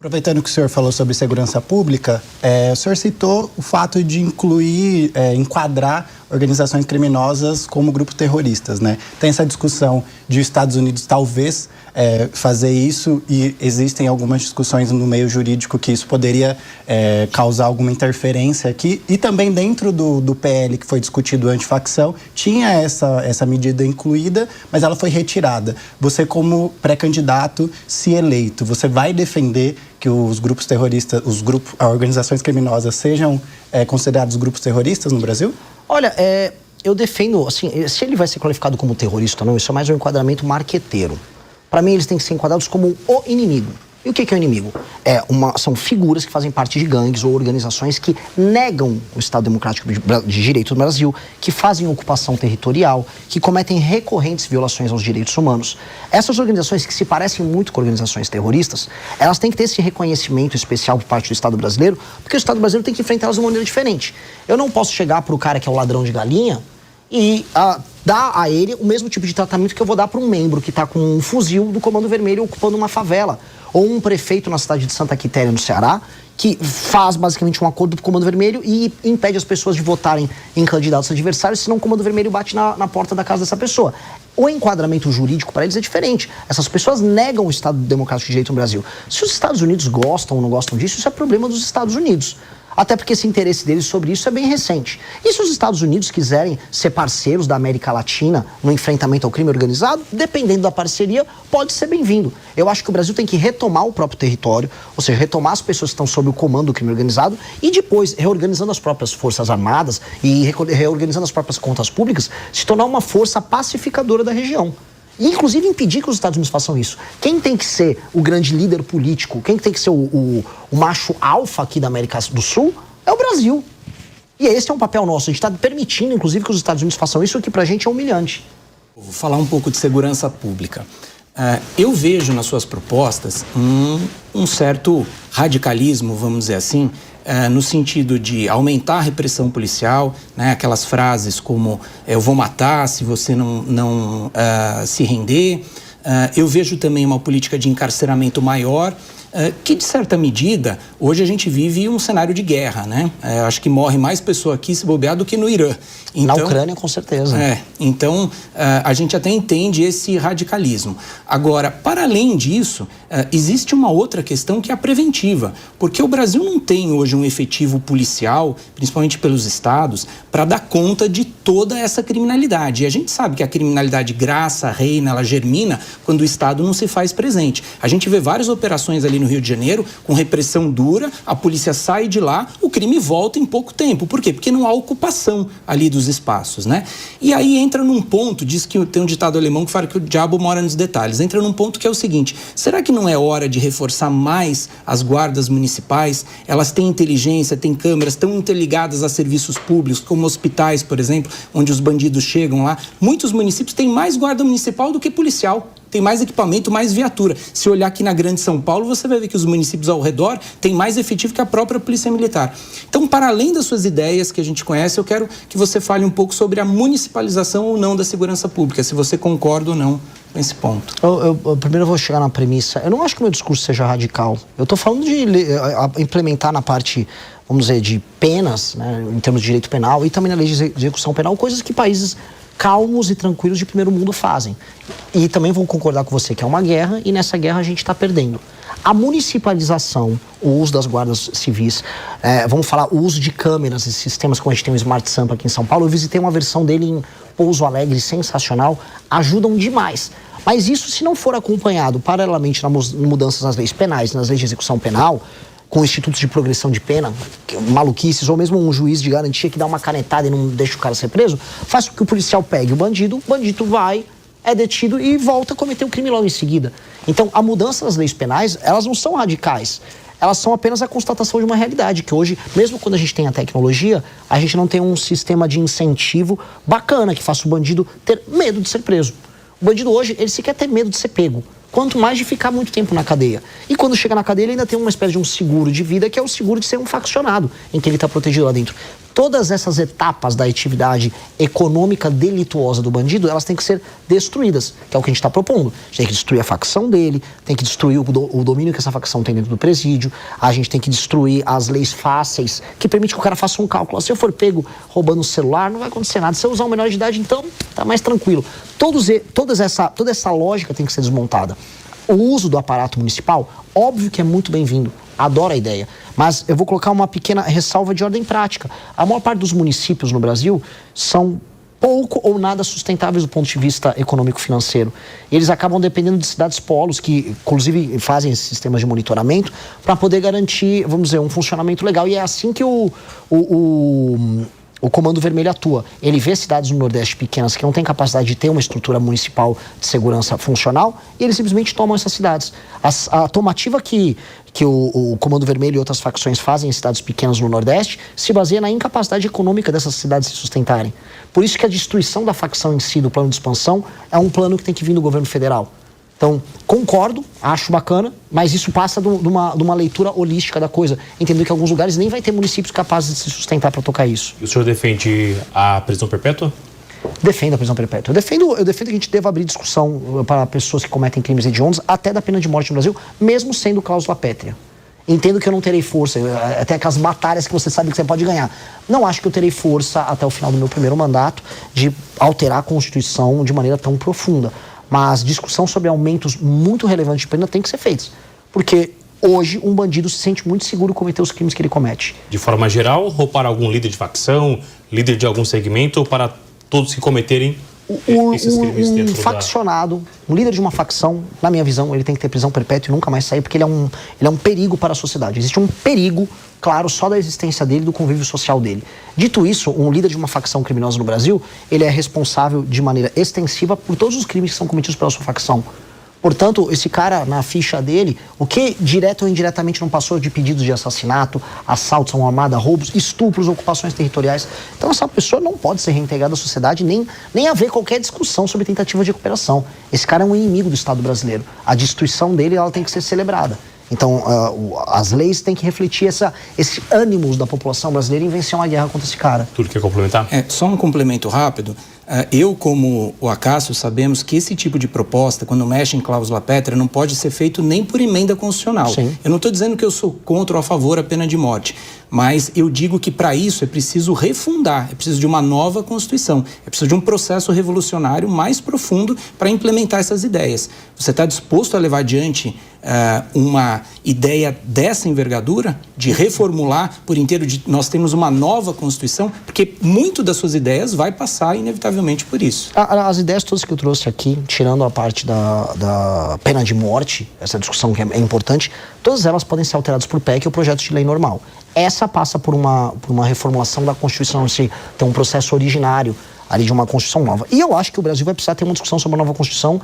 Aproveitando que o senhor falou sobre segurança pública, o senhor citou o fato de incluir, enquadrar organizações criminosas como grupos terroristas, né? Tem essa discussão de os Estados Unidos talvez fazer isso e existem algumas discussões no meio jurídico que isso poderia causar alguma interferência aqui. E também dentro do PL que foi discutido antifacção, tinha essa medida incluída, mas ela foi retirada. Você, como pré-candidato, se eleito, você vai defender que os grupos terroristas, as organizações criminosas sejam considerados grupos terroristas no Brasil? Olha, eu defendo, assim, se ele vai ser qualificado como terrorista ou não, isso é mais um enquadramento marqueteiro. Para mim, eles têm que ser enquadrados como o inimigo. E o que é o inimigo? São figuras que fazem parte de gangues ou organizações que negam o Estado Democrático de Direito do Brasil, que fazem ocupação territorial, que cometem recorrentes violações aos direitos humanos. Essas organizações que se parecem muito com organizações terroristas, elas têm que ter esse reconhecimento especial por parte do Estado brasileiro, porque o Estado brasileiro tem que enfrentá-las de uma maneira diferente. Eu não posso chegar para o cara que é o ladrão de galinha e dar a ele o mesmo tipo de tratamento que eu vou dar para um membro que está com um fuzil do Comando Vermelho ocupando uma favela. Ou um prefeito na cidade de Santa Quitéria, no Ceará, que faz basicamente um acordo com o Comando Vermelho e impede as pessoas de votarem em candidatos adversários, senão o Comando Vermelho bate na porta da casa dessa pessoa. O enquadramento jurídico para eles é diferente. Essas pessoas negam o Estado Democrático de Direito no Brasil. Se os Estados Unidos gostam ou não gostam disso, isso é problema dos Estados Unidos. Até porque esse interesse deles sobre isso é bem recente. E se os Estados Unidos quiserem ser parceiros da América Latina no enfrentamento ao crime organizado, dependendo da parceria, pode ser bem-vindo. Eu acho que o Brasil tem que retomar o próprio território, ou seja, retomar as pessoas que estão sob o comando do crime organizado e depois, reorganizando as próprias forças armadas e reorganizando as próprias contas públicas, se tornar uma força pacificadora da região. E, inclusive, impedir que os Estados Unidos façam isso. Quem tem que ser o grande líder político, quem tem que ser o macho alfa aqui da América do Sul, é o Brasil. E esse é um papel nosso. A gente está permitindo, inclusive, que os Estados Unidos façam isso, o que pra gente é humilhante. Vou falar um pouco de segurança pública. Eu vejo nas suas propostas um certo radicalismo, vamos dizer assim, no sentido de aumentar a repressão policial, né? Aquelas frases como eu vou matar se você não se render. Eu vejo também uma política de encarceramento maior, que, de certa medida, hoje a gente vive um cenário de guerra, né? Acho que morre mais pessoa aqui se bobear do que no Irã. Então, na Ucrânia, com certeza. Então, a gente até entende esse radicalismo. Agora, para além disso, existe uma outra questão que é a preventiva, porque o Brasil não tem hoje um efetivo policial, principalmente pelos estados, para dar conta de toda essa criminalidade. E a gente sabe que a criminalidade graça, reina, ela germina quando o Estado não se faz presente. A gente vê várias operações ali no Rio de Janeiro, com repressão dura, a polícia sai de lá, o crime volta em pouco tempo. Por quê? Porque não há ocupação ali dos espaços, né? E aí entra num ponto, diz que tem um ditado alemão que fala que o diabo mora nos detalhes, entra num ponto que é o seguinte: será que não é hora de reforçar mais as guardas municipais? Elas têm inteligência, têm câmeras, estão interligadas a serviços públicos, como hospitais, por exemplo, onde os bandidos chegam lá. Muitos municípios têm mais guarda municipal do que policial. Tem mais equipamento, mais viatura. Se olhar aqui na Grande São Paulo, você vai ver que os municípios ao redor têm mais efetivo que a própria Polícia Militar. Então, para além das suas ideias que a gente conhece, eu quero que você fale um pouco sobre a municipalização ou não da segurança pública, se você concorda ou não com esse ponto. Primeiro eu vou chegar na premissa. Eu não acho que o meu discurso seja radical. Eu estou falando de implementar na parte, vamos dizer, de penas, né, em termos de direito penal e também na lei de execução penal, coisas que países calmos e tranquilos de primeiro mundo fazem. E também vou concordar com você que é uma guerra e nessa guerra a gente está perdendo. A municipalização, o uso das guardas civis, vamos falar, o uso de câmeras e sistemas como a gente tem o Smart Sampa aqui em São Paulo, eu visitei uma versão dele em Pouso Alegre, sensacional, ajudam demais. Mas isso, se não for acompanhado paralelamente nas mudanças nas leis penais, nas leis de execução penal, com institutos de progressão de pena, maluquices, ou mesmo um juiz de garantia que dá uma canetada e não deixa o cara ser preso, faz com que o policial pegue o bandido vai, é detido e volta a cometer o crime logo em seguida. Então, a mudança das leis penais, elas não são radicais. Elas são apenas a constatação de uma realidade, que hoje, mesmo quando a gente tem a tecnologia, a gente não tem um sistema de incentivo bacana que faça o bandido ter medo de ser preso. O bandido hoje, ele sequer tem medo de ser pego. quanto mais de ficar muito tempo na cadeia. E quando chega na cadeia, ele ainda tem uma espécie de um seguro de vida, que é o seguro de ser um faccionado, em que ele está protegido lá dentro. Todas essas etapas da atividade econômica delituosa do bandido, elas têm que ser destruídas, que é o que a gente está propondo. A gente tem que destruir a facção dele, tem que destruir o domínio que essa facção tem dentro do presídio, a gente tem que destruir as leis fáceis, que permite que o cara faça um cálculo. Se eu for pego roubando o celular, não vai acontecer nada. Se eu usar um menor de idade, então, tá mais tranquilo. Toda essa lógica tem que ser desmontada. O uso do aparato municipal, óbvio que é muito bem-vindo. Adoro a ideia. Mas eu vou colocar uma pequena ressalva de ordem prática. A maior parte dos municípios no Brasil são pouco ou nada sustentáveis do ponto de vista econômico-financeiro. Eles acabam dependendo de cidades polos, que inclusive fazem esses sistemas de monitoramento, para poder garantir, vamos dizer, um funcionamento legal. E é assim que o Comando Vermelho atua. Ele vê cidades no Nordeste pequenas que não têm capacidade de ter uma estrutura municipal de segurança funcional e eles simplesmente tomam essas cidades. A tomativa que o Comando Vermelho e outras facções fazem em cidades pequenas no Nordeste se baseia na incapacidade econômica dessas cidades se sustentarem. Por isso que a destruição da facção em si, do plano de expansão, é um plano que tem que vir do governo federal. Então, concordo, acho bacana, mas isso passa de uma leitura holística da coisa. Entender que em alguns lugares nem vai ter municípios capazes de se sustentar para tocar isso. E o senhor defende a prisão perpétua? Defendo a prisão perpétua. Eu defendo que a gente deva abrir discussão para pessoas que cometem crimes hediondos até da pena de morte no Brasil, mesmo sendo cláusula pétrea. Entendo que eu não terei força, até aquelas batalhas que você sabe que você pode ganhar. Não acho que eu terei força até o final do meu primeiro mandato de alterar a Constituição de maneira tão profunda. Mas discussão sobre aumentos muito relevantes de pena tem que ser feita. Porque hoje um bandido se sente muito seguro cometer os crimes que ele comete. De forma geral, ou para algum líder de facção, líder de algum segmento, ou para todos que cometerem esses crimes dentro faccionado, um líder de uma facção, na minha visão, ele tem que ter prisão perpétua e nunca mais sair, porque ele é um perigo para a sociedade. Existe um perigo, claro, só da existência dele, do convívio social dele. Dito isso, um líder de uma facção criminosa no Brasil, ele é responsável de maneira extensiva por todos os crimes que são cometidos pela sua facção. Portanto, esse cara, na ficha dele, o que direto ou indiretamente não passou de pedidos de assassinato, assaltos a uma armada, roubos, estupros, ocupações territoriais. Então, essa pessoa não pode ser reintegrada à sociedade, nem haver qualquer discussão sobre tentativa de recuperação. Esse cara é um inimigo do Estado brasileiro. A destruição dele, ela tem que ser celebrada. Então, as leis têm que refletir esse ânimo da população brasileira em vencer uma guerra contra esse cara. Tudo quer complementar? Só um complemento rápido. Eu, como o Acácio, sabemos que esse tipo de proposta, quando mexe em cláusula pétrea, não pode ser feito nem por emenda constitucional. Sim. Eu não estou dizendo que eu sou contra ou a favor da pena de morte, mas eu digo que para isso é preciso refundar, é preciso de uma nova Constituição, é preciso de um processo revolucionário mais profundo para implementar essas ideias. Você está disposto a levar adiante uma ideia dessa envergadura, de reformular por inteiro, nós temos uma nova Constituição, porque muito das suas ideias vai passar inevitavelmente por isso. As ideias todas que eu trouxe aqui, tirando a parte da pena de morte, essa discussão que é importante, todas elas podem ser alteradas por PEC ou projeto de lei normal. Essa passa por uma reformulação da Constituição, se tem um processo originário ali de uma Constituição nova. E eu acho que o Brasil vai precisar ter uma discussão sobre uma nova Constituição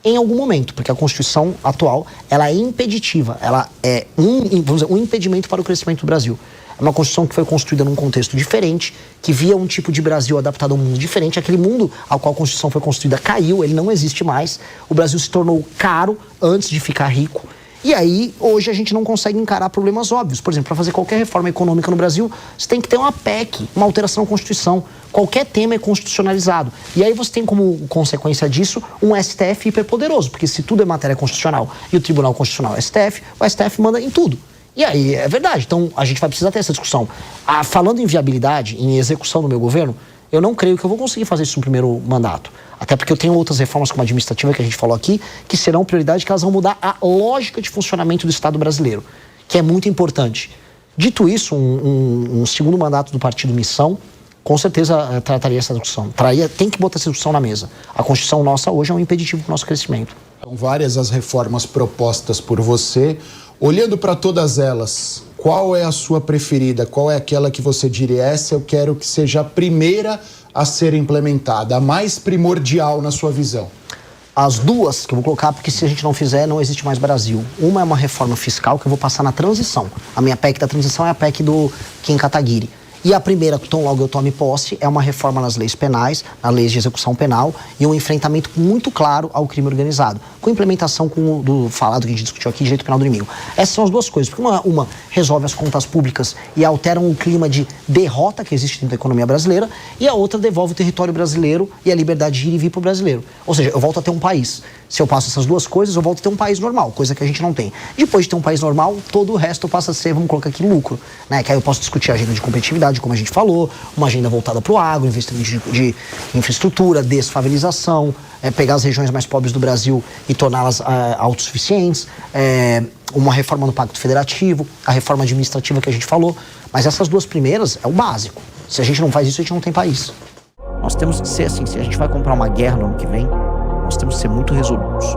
em algum momento, porque a Constituição atual, ela é impeditiva, ela é um impedimento para o crescimento do Brasil. É uma Constituição que foi construída num contexto diferente, que via um tipo de Brasil adaptado a um mundo diferente. Aquele mundo ao qual a Constituição foi construída caiu, ele não existe mais. O Brasil se tornou caro antes de ficar rico. E aí, hoje, a gente não consegue encarar problemas óbvios. Por exemplo, para fazer qualquer reforma econômica no Brasil, você tem que ter uma PEC, uma alteração à Constituição. Qualquer tema é constitucionalizado. E aí você tem como consequência disso um STF hiperpoderoso, porque se tudo é matéria constitucional e o Tribunal Constitucional é STF, o STF manda em tudo. E aí, é verdade. Então, a gente vai precisar ter essa discussão. Falando em viabilidade, em execução do meu governo, eu não creio que eu vou conseguir fazer isso no primeiro mandato. Até porque eu tenho outras reformas como a administrativa que a gente falou aqui, que serão prioridade, que elas vão mudar a lógica de funcionamento do Estado brasileiro, que é muito importante. Dito isso, um segundo mandato do Partido Missão, com certeza trataria essa discussão. Tem que botar essa discussão na mesa. A Constituição nossa hoje é um impeditivo para o nosso crescimento. São várias as reformas propostas por você. Olhando para todas elas, qual é a sua preferida? Qual é aquela que você diria, essa eu quero que seja a primeira a ser implementada, a mais primordial na sua visão? As duas que eu vou colocar, porque se a gente não fizer, não existe mais Brasil. Uma é uma reforma fiscal que eu vou passar na transição. A minha PEC da transição é a PEC do Kim Kataguiri. E a primeira, tão logo eu tome posse, é uma reforma nas leis penais, nas leis de execução penal e um enfrentamento muito claro ao crime organizado, com implementação do falado que a gente discutiu aqui, direito penal do inimigo. Essas são as duas coisas, porque uma resolve as contas públicas e altera um clima de derrota que existe dentro da economia brasileira, e a outra devolve o território brasileiro e a liberdade de ir e vir para o brasileiro. Ou seja, eu volto a ter um país. Se eu passo essas duas coisas, eu volto a ter um país normal, coisa que a gente não tem. Depois de ter um país normal, todo o resto passa a ser, vamos colocar aqui, lucro, né? Que aí eu posso discutir a agenda de competitividade, como a gente falou, uma agenda voltada para o agro, investimento de infraestrutura, desfavelização, pegar as regiões mais pobres do Brasil e torná-las autossuficientes, uma reforma no Pacto Federativo, a reforma administrativa que a gente falou. Mas essas duas primeiras é o básico. Se a gente não faz isso, a gente não tem país. Nós temos que ser assim, se a gente vai comprar uma guerra no ano que vem, nós temos que ser muito resolutos.